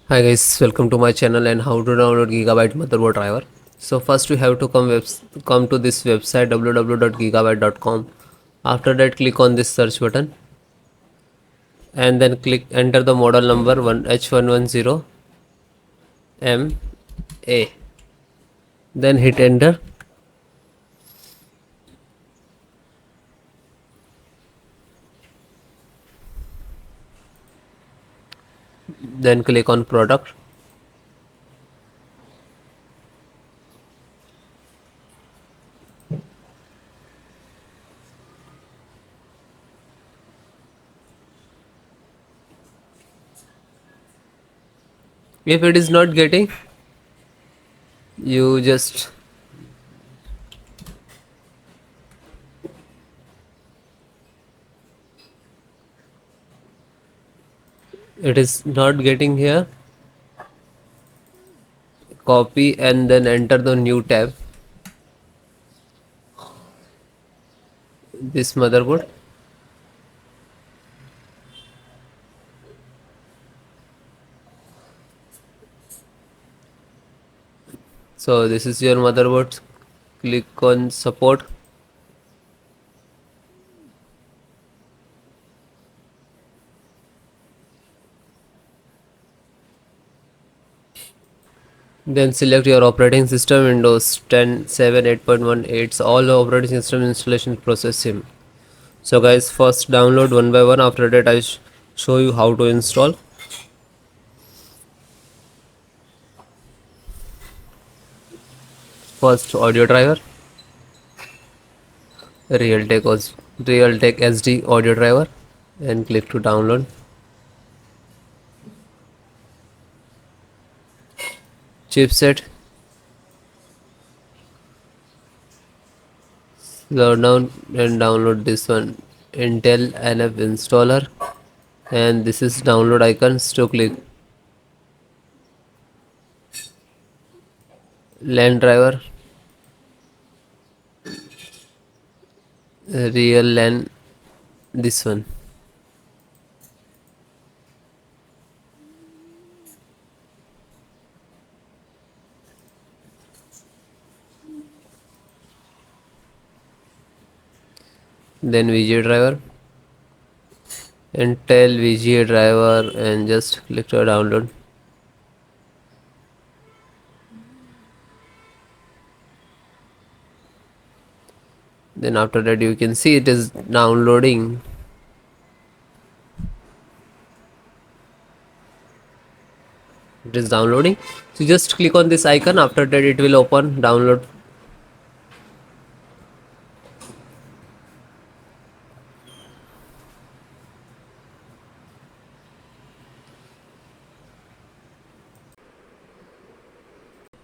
Hi guys, welcome to my channel and how to download Gigabyte motherboard driver. So first you have to come to this website www.gigabyte.com. After that click on this search button and then click enter the model number H110M-A. Then hit enter. Then click on product. If it is not getting, you just it is not getting here, copy and then enter the new tab, this motherboard. So this is your motherboard. Click on support. Then select your operating system, Windows 10, 7, 8.18. All the operating system installation process same. So guys, first download one by one. After that I show you how to install. First audio driver, Realtek SD audio driver, and click to download. Chipset, slow down and download this one. Intel NF installer, and this is download icons to click. LAN driver, real LAN, this one. Then VGA driver, Intel VGA driver, and just click to download. Then after that you can see it is downloading. It is downloading. So just click on this icon. After that it will open download.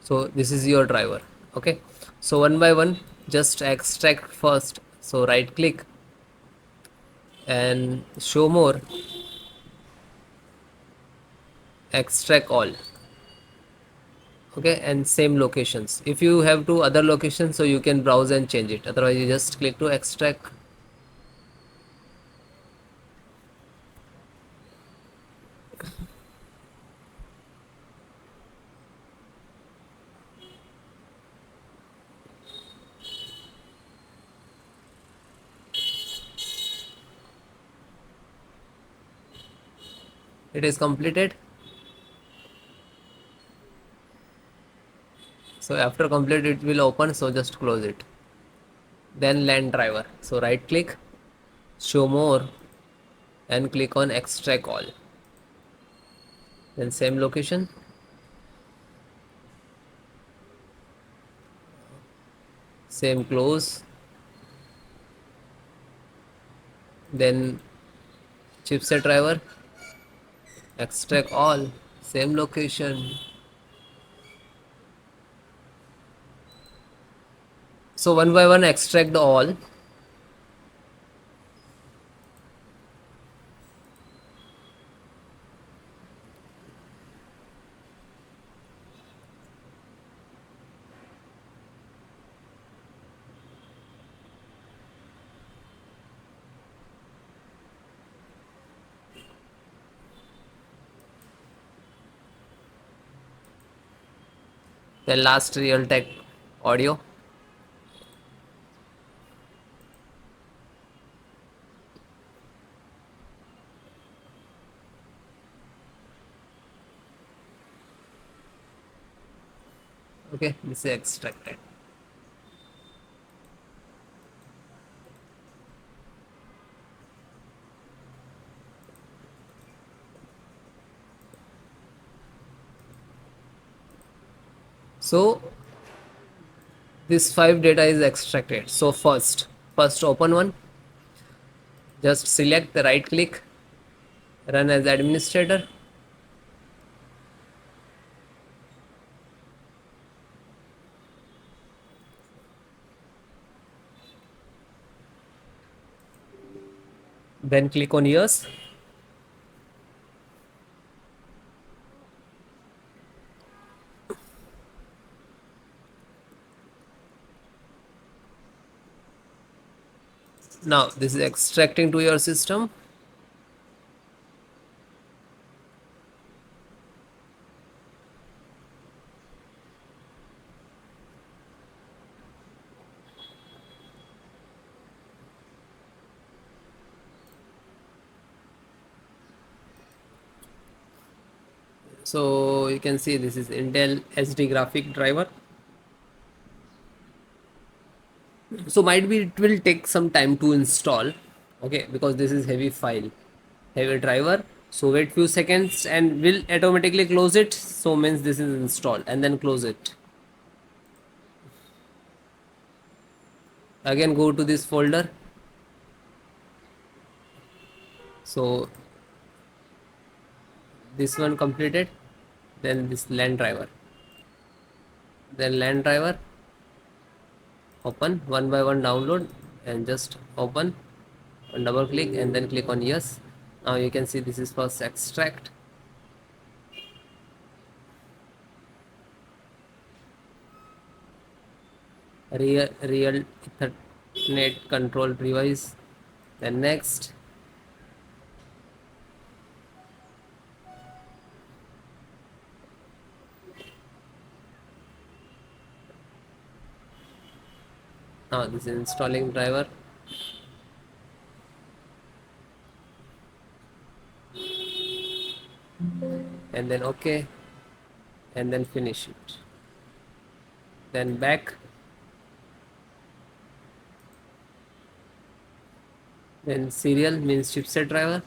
So this is your driver. Okay, so one by one just extract first. So right click and show more, extract all. Okay, and same locations. If you have two other locations, so you can browse and change it. Otherwise you just click to extract. It is completed. So after complete it will open, so just close it. Then LAN driver, so right click, show more, and click on extract all. Then same location, same close. Then chipset driver, extract all, same location. So one by one extract the all. Then last Realtek audio. Okay, this is extracted. So this 5 data is extracted. So first open one, just select the right click, run as administrator. Then click on yes. Now this is extracting to your system. So you can see this is Intel SD graphic driver. So might be it will take some time to install. Okay, because this is heavy file, heavy driver. So wait few seconds and will automatically close it. So means this is installed and then close it. Again go to this folder. So this one completed. Then this LAN driver. Then LAN driver. Open one by one, download and just open and double click and then click on yes. Now you can see this is first extract. Real Ethernet control device. Then next. Now this is installing driver. And then OK and then finish it. Then back. Then serial means chipset driver.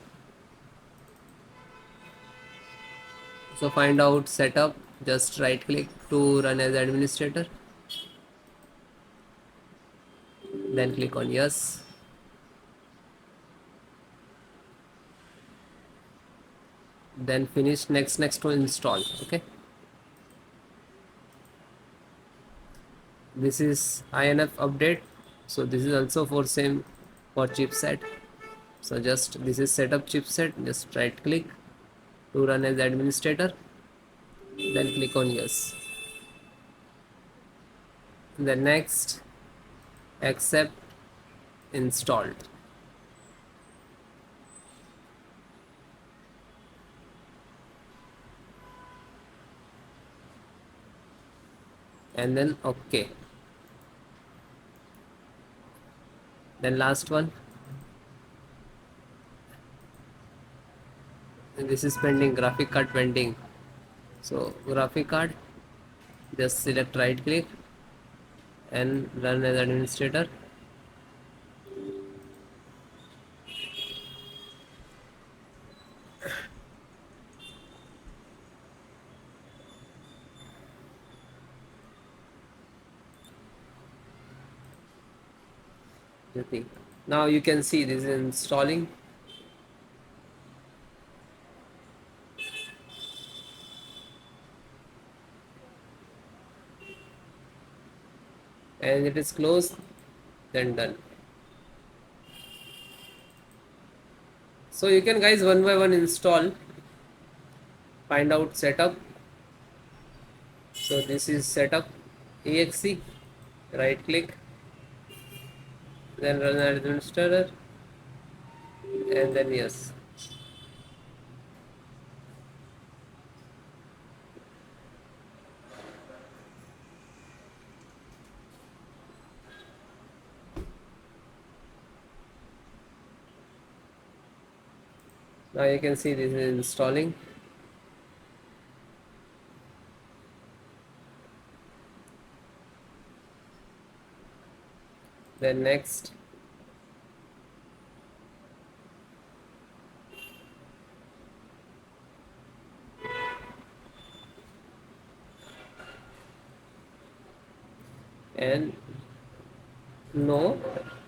So find out setup, just right click to run as administrator. Then click on yes. Then finish next to install. Okay. This is INF update. So this is also for same for chipset. So just this is setup chipset, just right click to run as administrator, then click on yes. Then next, accept, installed. And then OK. Then last one. And this is pending, graphic card pending. So graphic card, just select right click and run as administrator. Now you can see this is installing. And it is closed, then done. So you can guys one by one install, find out setup. So this is setup exe, right click, then run as administrator, and then yes. Now you can see this is installing. Then next, and no,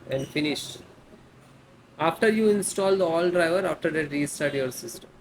and finish. After you install the all driver, after that restart your system.